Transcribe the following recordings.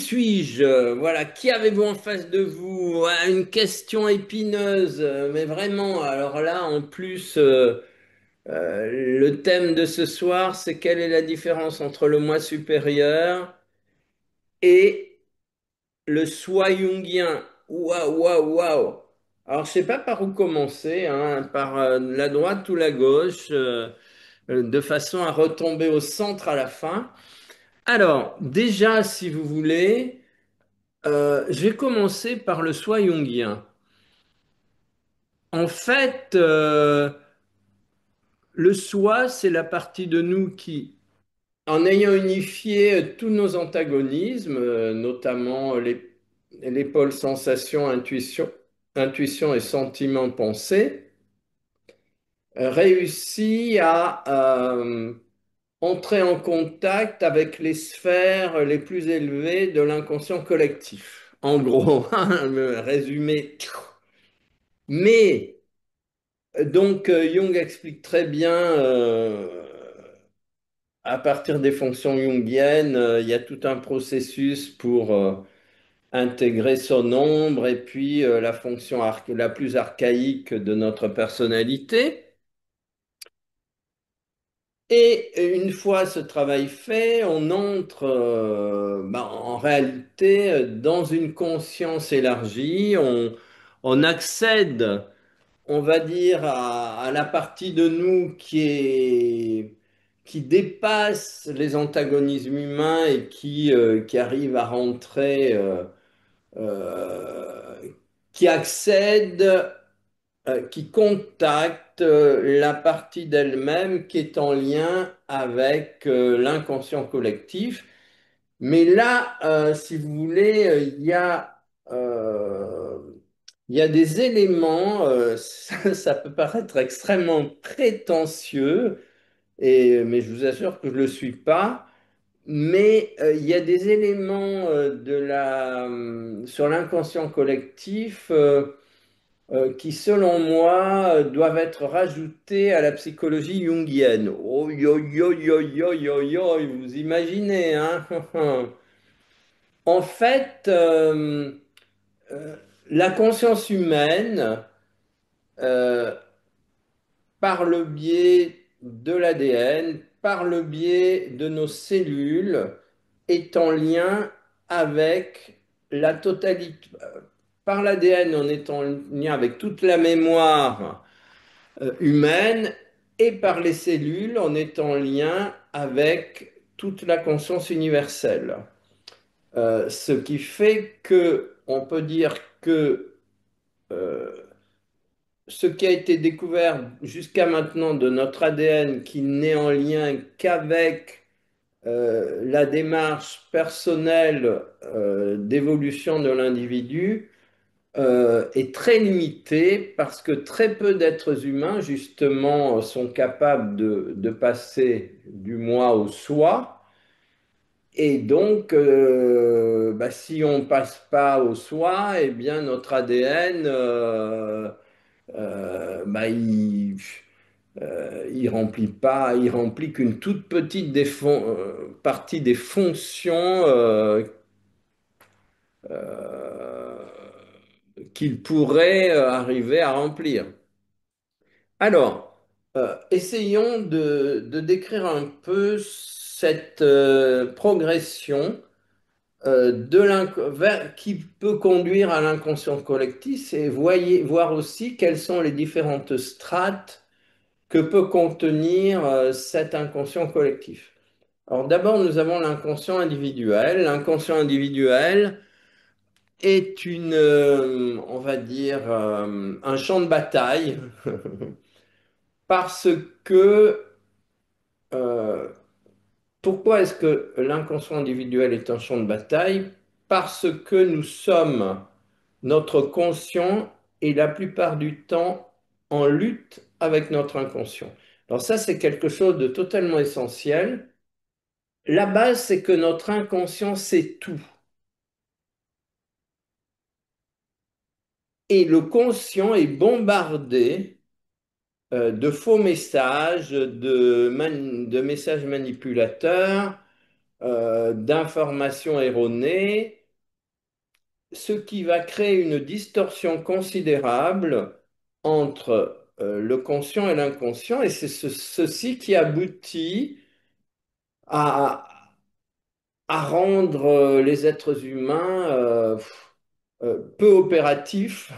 suis-je? Voilà, qui avez-vous en face de vous? Ah, une question épineuse, mais vraiment, alors là, en plus, le thème de ce soir, c'est quelle est la différence entre le moi supérieur et le soi jungien? Waouh, waouh, waouh! Alors, je sais pas par où commencer, hein, par la droite ou la gauche, de façon à retomber au centre à la fin. Alors, déjà, si vous voulez, je vais commencer par le soi jungien. En fait, le soi, c'est la partie de nous qui, en ayant unifié tous nos antagonismes, notamment les pôles sensation, intuition, intuition et sentiment, pensée, réussit à entrer en contact avec les sphères les plus élevées de l'inconscient collectif. En gros, le résumé. Mais donc, Jung explique très bien, à partir des fonctions jungiennes, il y a tout un processus pour intégrer son ombre et puis la fonction la plus archaïque de notre personnalité. Et une fois ce travail fait, on entre en réalité dans une conscience élargie, on accède, on va dire, à la partie de nous qui dépasse les antagonismes humains et qui arrive à rentrer, euh, qui accède, qui contacte la partie d'elle-même qui est en lien avec l'inconscient collectif. Mais là, si vous voulez, euh, il y a des éléments, ça peut paraître extrêmement prétentieux, mais je vous assure que je ne le suis pas. Mais il y a des éléments sur l'inconscient collectif qui, selon moi, doivent être rajoutés à la psychologie jungienne. Oh, yo, yo, yo, yo, yo, yo, vous imaginez, hein? En fait, euh, la conscience humaine, euh, par le biais de l'ADN, par le biais de nos cellules, est en lien avec la totalité. Par l'ADN, on est en lien avec toute la mémoire humaine et par les cellules, on est en lien avec toute la conscience universelle. Ce qui fait que on peut dire que euh, ce qui a été découvert jusqu'à maintenant de notre ADN, qui n'est en lien qu'avec la démarche personnelle d'évolution de l'individu, est très limité parce que très peu d'êtres humains, justement, sont capables de passer du moi au soi. Et donc, si on ne passe pas au soi, eh bien, notre ADN, il remplit pas, il remplit qu'une toute petite partie des fonctions euh, qu'il pourrait arriver à remplir. Alors, essayons de décrire un peu cette progression qui peut conduire à l'inconscient collectif et voir aussi quelles sont les différentes strates que peut contenir cet inconscient collectif. Alors d'abord, nous avons l'inconscient individuel. L'inconscient individuel est on va dire, un champ de bataille parce que euh, pourquoi est-ce que l'inconscient individuel est un champ de bataille? Parce que nous sommes, notre conscient est la plupart du temps en lutte avec notre inconscient. Alors ça, c'est quelque chose de totalement essentiel. La base, c'est que notre inconscient sait tout. Et le conscient est bombardé de faux messages, de messages manipulateurs, d'informations erronées ce qui va créer une distorsion considérable entre le conscient et l'inconscient, et c'est ceci qui aboutit à, à rendre les êtres humains peu opératifs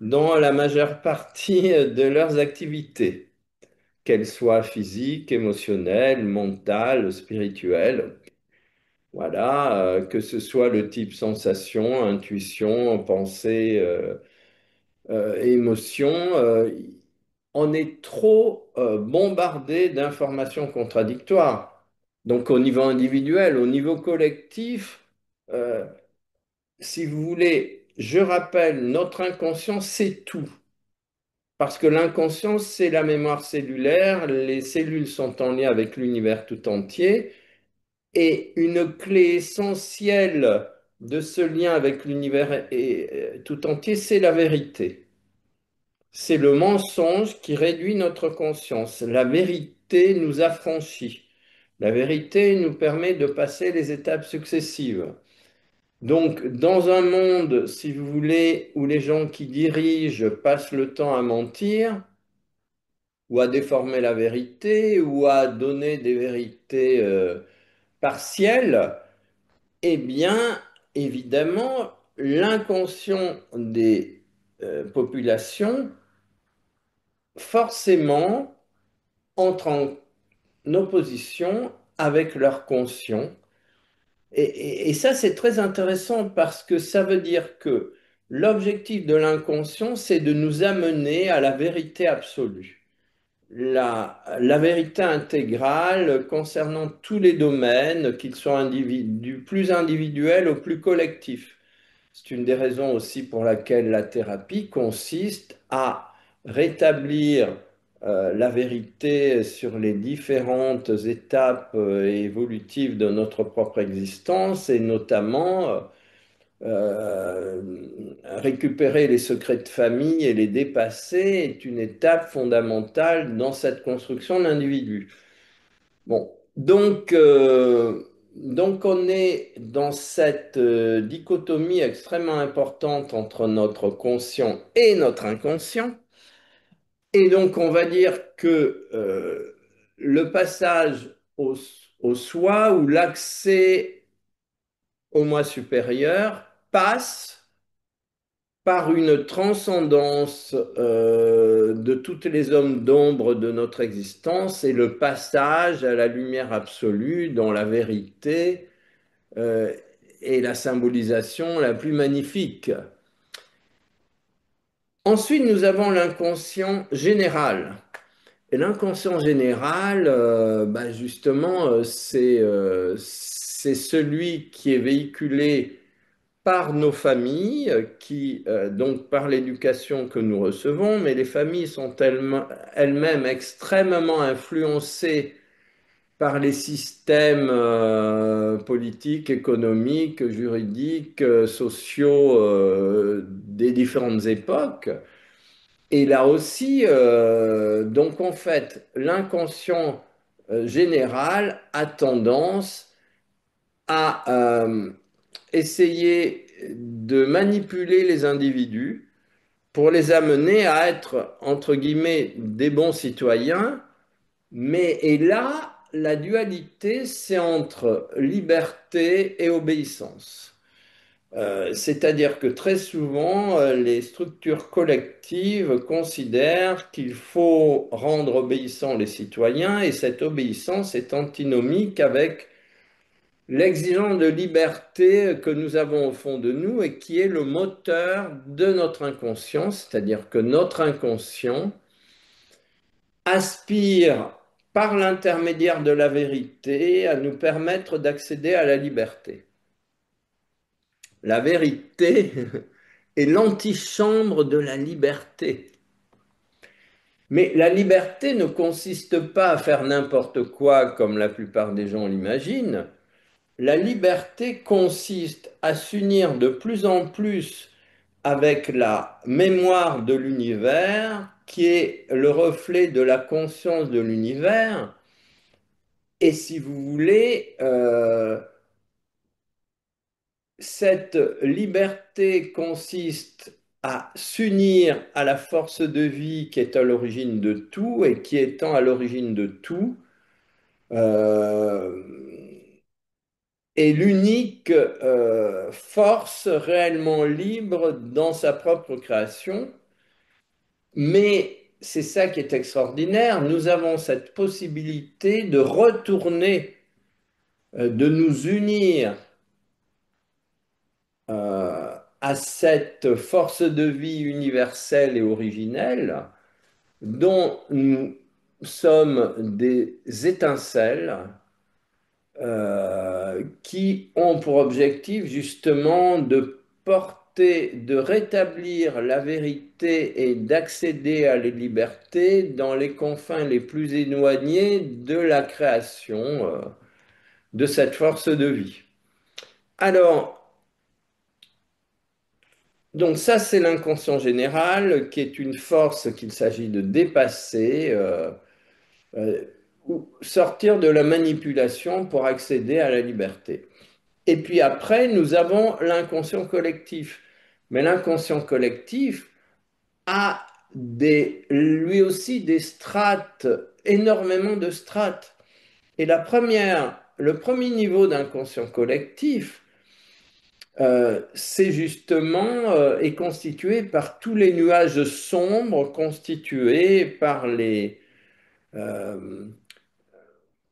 dans la majeure partie de leurs activités, qu'elles soient physiques, émotionnelles, mentales, spirituelles. Voilà, que ce soit le type sensation, intuition, pensée, émotion, on est trop bombardé d'informations contradictoires. Donc au niveau individuel, au niveau collectif, euh, si vous voulez, je rappelle, notre inconscient, c'est tout. Parce que l'inconscient, c'est la mémoire cellulaire, les cellules sont en lien avec l'univers tout entier, et une clé essentielle de ce lien avec l'univers tout entier, c'est la vérité. C'est le mensonge qui réduit notre conscience. La vérité nous affranchit. La vérité nous permet de passer les étapes successives. Donc, dans un monde, si vous voulez, où les gens qui dirigent passent le temps à mentir, ou à déformer la vérité, ou à donner des vérités partielles, eh bien, évidemment, l'inconscient des populations, forcément, entre en opposition avec leur conscient. Et ça, c'est très intéressant parce que ça veut dire que l'objectif de l'inconscient, c'est de nous amener à la vérité absolue. La vérité intégrale concernant tous les domaines, qu'ils soient du plus individuel au plus collectif. C'est une des raisons aussi pour laquelle la thérapie consiste à rétablir la vérité sur les différentes étapes évolutives de notre propre existence et notamment récupérer les secrets de famille et les dépasser est une étape fondamentale dans cette construction de l'individu. Bon, donc on est dans cette dichotomie extrêmement importante entre notre conscient et notre inconscient. Et donc on va dire que le passage au soi ou l'accès au moi supérieur passe par une transcendance de toutes les zones d'ombre de notre existence et le passage à la lumière absolue dans la vérité euh, et la symbolisation la plus magnifique. Ensuite, nous avons l'inconscient général. Et l'inconscient général, bah, justement, c'est celui qui est véhiculé par nos familles, donc par l'éducation que nous recevons, mais les familles sont elles-mêmes extrêmement influencées par les systèmes politiques, économiques, juridiques, sociaux des différentes époques. Et là aussi, donc en fait, l'inconscient général a tendance à essayer de manipuler les individus pour les amener à être, entre guillemets, des bons citoyens. Mais et là, la dualité, c'est entre liberté et obéissance. C'est-à-dire que très souvent, les structures collectives considèrent qu'il faut rendre obéissants les citoyens et cette obéissance est antinomique avec l'exigence de liberté que nous avons au fond de nous et qui est le moteur de notre inconscient, c'est-à-dire que notre inconscient aspire par l'intermédiaire de la vérité à nous permettre d'accéder à la liberté. La vérité est l'antichambre de la liberté. Mais la liberté ne consiste pas à faire n'importe quoi comme la plupart des gens l'imaginent. La liberté consiste à s'unir de plus en plus avec la mémoire de l'univers, qui est le reflet de la conscience de l'univers. Et si vous voulez, cette liberté consiste à s'unir à la force de vie qui est à l'origine de tout et qui étant à l'origine de tout, euh, est l'unique force réellement libre dans sa propre création. Mais c'est ça qui est extraordinaire, nous avons cette possibilité de retourner, de nous unir à cette force de vie universelle et originelle dont nous sommes des étincelles qui ont pour objectif justement de porter, de rétablir la vérité et d'accéder à la liberté dans les confins les plus éloignés de la création de cette force de vie. Alors, donc ça, c'est l'inconscient général, qui est une force qu'il s'agit de dépasser, euh, ou sortir de la manipulation pour accéder à la liberté. Et puis après, nous avons l'inconscient collectif. Mais l'inconscient collectif a lui aussi des strates, énormément de strates. Et le premier niveau d'inconscient collectif, c'est justement est constitué par tous les nuages sombres constitués euh,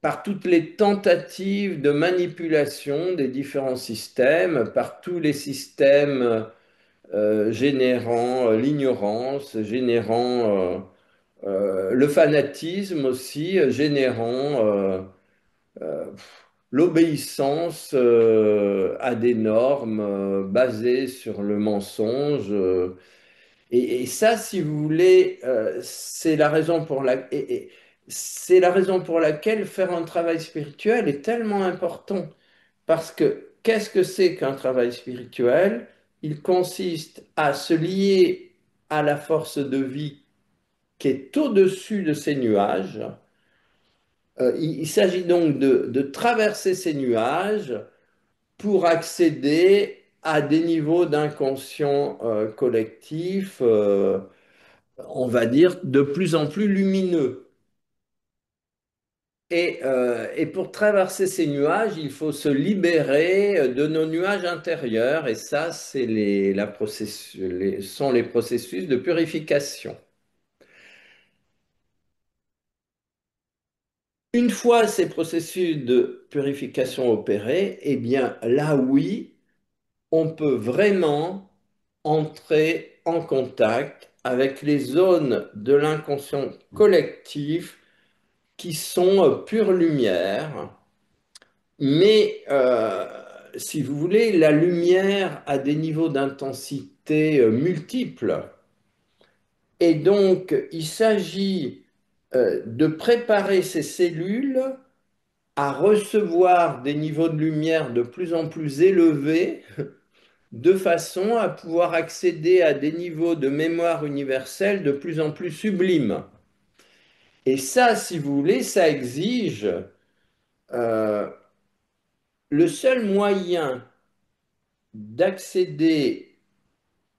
par toutes les tentatives de manipulation des différents systèmes, par tous les systèmes générant l'ignorance, générant le fanatisme aussi, générant euh, l'obéissance à des normes basées sur le mensonge. Et ça, si vous voulez, c'est la raison pour c'est la raison pour laquelle faire un travail spirituel est tellement important. Parce que qu'est-ce que c'est qu'un travail spirituel? Il consiste à se lier à la force de vie qui est au-dessus de ces nuages. Il s'agit donc de traverser ces nuages pour accéder à des niveaux d'inconscient collectif, on va dire, de plus en plus lumineux. Et pour traverser ces nuages, il faut se libérer de nos nuages intérieurs, et ça, c'est sont les processus de purification. Une fois ces processus de purification opérés, eh bien là, oui, on peut vraiment entrer en contact avec les zones de l'inconscient collectif qui sont pure lumière. Mais si vous voulez, la lumière a des niveaux d'intensité multiples. Et donc, il s'agit de préparer ces cellules à recevoir des niveaux de lumière de plus en plus élevés, de façon à pouvoir accéder à des niveaux de mémoire universelle de plus en plus sublimes. Et ça, si vous voulez, ça exige euh, le seul moyen d'accéder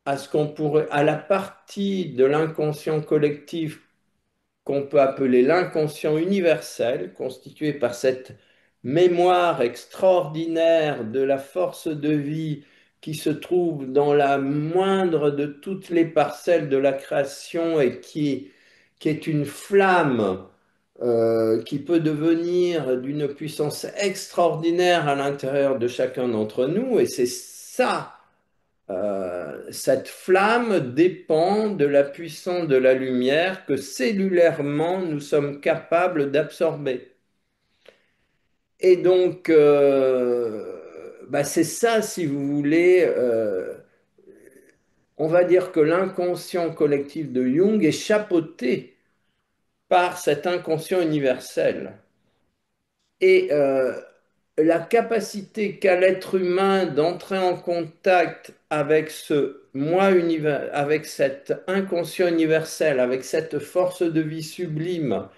à ce qu'on pourrait, à la partie de l'inconscient collectif qu'on peut appeler l'inconscient universel, constitué par cette mémoire extraordinaire de la force de vie qui se trouve dans la moindre de toutes les parcelles de la création et qui est une flamme qui peut devenir d'une puissance extraordinaire à l'intérieur de chacun d'entre nous. Et c'est ça cette flamme dépend de la puissance de la lumière que cellulairement nous sommes capables d'absorber. Et donc, bah, c'est ça, si vous voulez, on va dire que l'inconscient collectif de Jung est chapeauté par cet inconscient universel. Et la capacité qu'a l'être humain d'entrer en contact avec avec cet inconscient universel, avec cette force de vie sublime,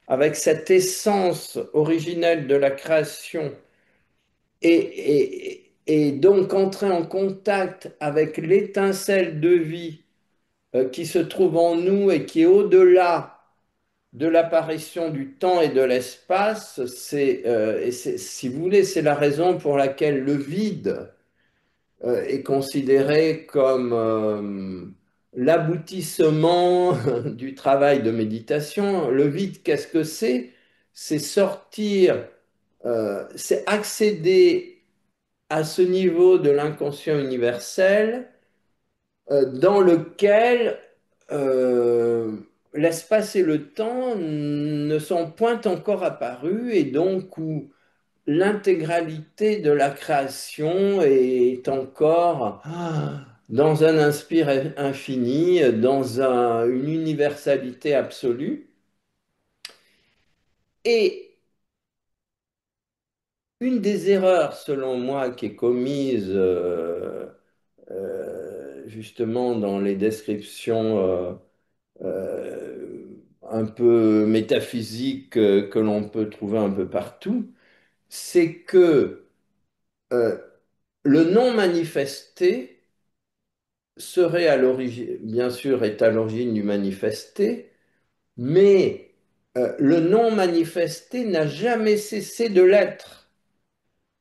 avec cette essence originelle de la création, et Et donc entrer en contact avec l'étincelle de vie qui se trouve en nous et qui est au-delà de l'apparition du temps et de l'espace, si vous voulez, c'est la raison pour laquelle le vide est considéré comme l'aboutissement du travail de méditation. Le vide, qu'est-ce que c'est? C'est sortir, c'est accéder à ce niveau de l'inconscient universel dans lequel euh, l'espace et le temps ne sont point encore apparus et donc où l'intégralité de la création est encore dans un inspire infini, dans une universalité absolue. Et une des erreurs, selon moi, qui est commise justement dans les descriptions un peu métaphysiques que l'on peut trouver un peu partout, c'est que euh, le non manifesté serait à l'origine, bien sûr, est à l'origine du manifesté, mais le non manifesté n'a jamais cessé de l'être.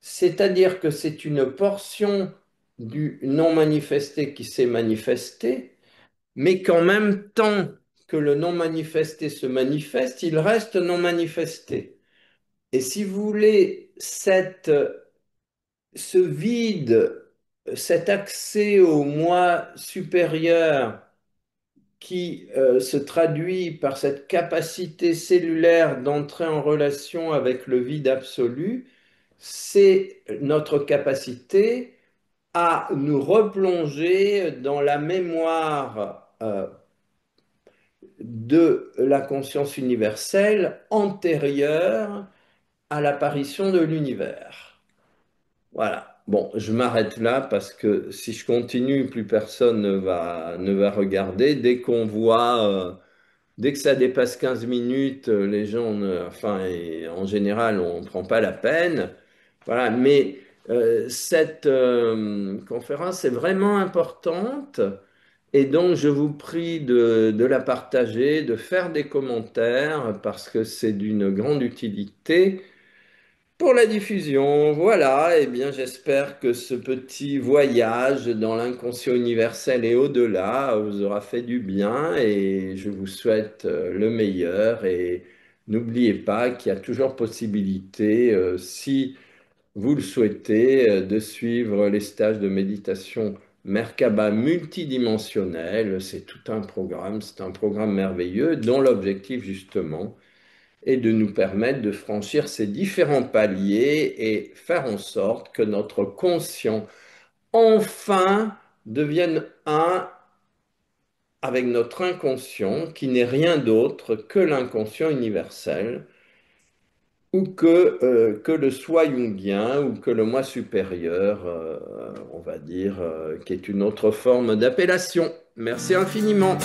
C'est-à-dire que c'est une portion du non manifesté qui s'est manifestée, mais qu'en même temps que le non manifesté se manifeste, il reste non manifesté. Et si vous voulez, ce vide, cet accès au moi supérieur qui se traduit par cette capacité cellulaire d'entrer en relation avec le vide absolu, c'est notre capacité à nous replonger dans la mémoire de la conscience universelle antérieure à l'apparition de l'univers. Voilà. Bon, je m'arrête là parce que si je continue, plus personne ne va regarder. Dès qu'on voit, dès que ça dépasse 15 minutes, les gens, enfin, et en général, on ne prend pas la peine. Voilà. Mais cette conférence est vraiment importante. Et donc, je vous prie de la partager, de faire des commentaires parce que c'est d'une grande utilité pour la diffusion. Voilà, et bien, j'espère que ce petit voyage dans l'inconscient universel et au-delà vous aura fait du bien et je vous souhaite le meilleur. Et n'oubliez pas qu'il y a toujours possibilité, si vous le souhaitez, de suivre les stages de méditation Merkaba multidimensionnel. C'est tout un programme, c'est un programme merveilleux dont l'objectif justement est de nous permettre de franchir ces différents paliers et faire en sorte que notre conscient enfin devienne un avec notre inconscient qui n'est rien d'autre que l'inconscient universel ou que le soi jungien, ou que le moi supérieur, on va dire, qui est une autre forme d'appellation. Merci infiniment.